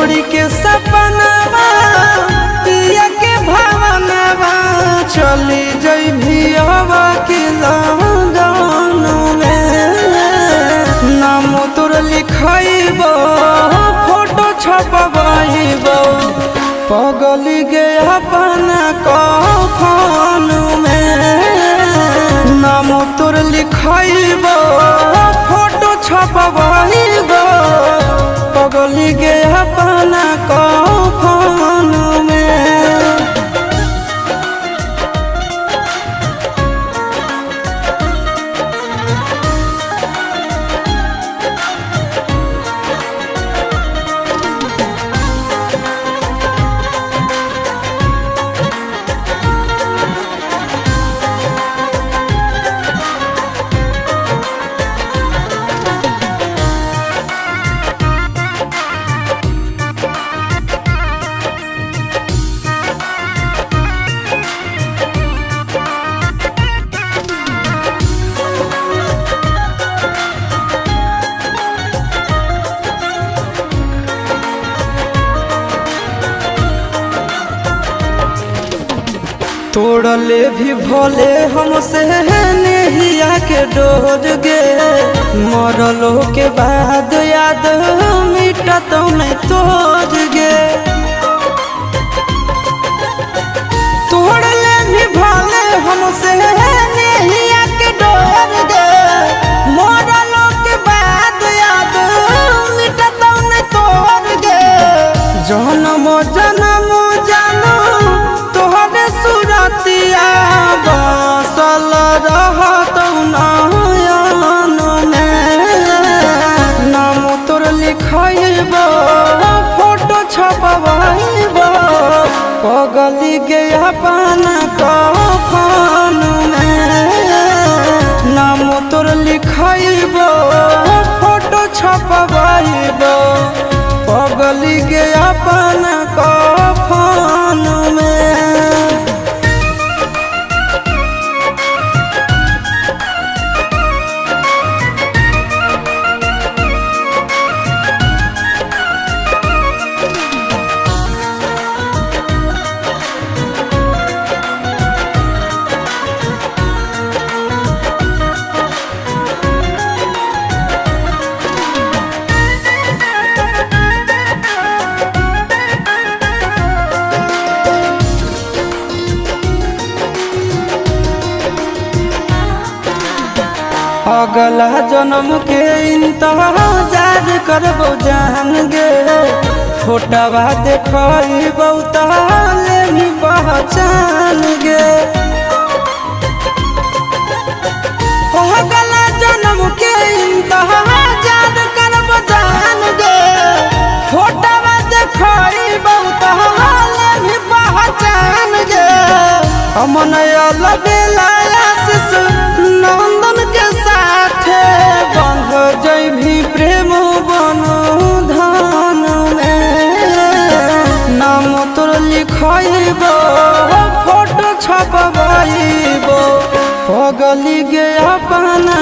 छोड़ी के सपनावा पिया के भावनावा चली जइभी हवा के लगन में। नाम तोर लिखइबो फोटो छपबइबो पगली गे अपना कफन में। नाम तोर लिखइबो फोटो छपबइबो पगली गे अपना कफन में। तोड़ले भी भोले हमसे नहिया के डोर गे। मरलो के बाद याद मिटत नहीं तोड़ गे। तोड़ले भी भोले हमसे नहिया के डोर गे। मरलो के बाद याद मिटत नहीं तोड़ गे। जन्म जन्म जानो तोहरे सुरतिया बसल रहत नयन में। नाम तोर लिखइबो फोटो छपबइबो पगली गे अपना कफन में। नाम तोर लिखइबो फोटो छपबइबो पगली गे अपना कफन में। अगला जन्म के इंतजार करबो जान गे। फोटवा देखइबो ताले भी पहचान गे। अगला जन्म के इंतजार करबो जान गे। फोटवा देखइबो ताले भी पहचान गे। अमन अलबेला आशीष नंदन के साथे बंध जइभी प्रेम बंधन में। नाम तोर लिखइबो फोटो छपबइबो पगली गे अपना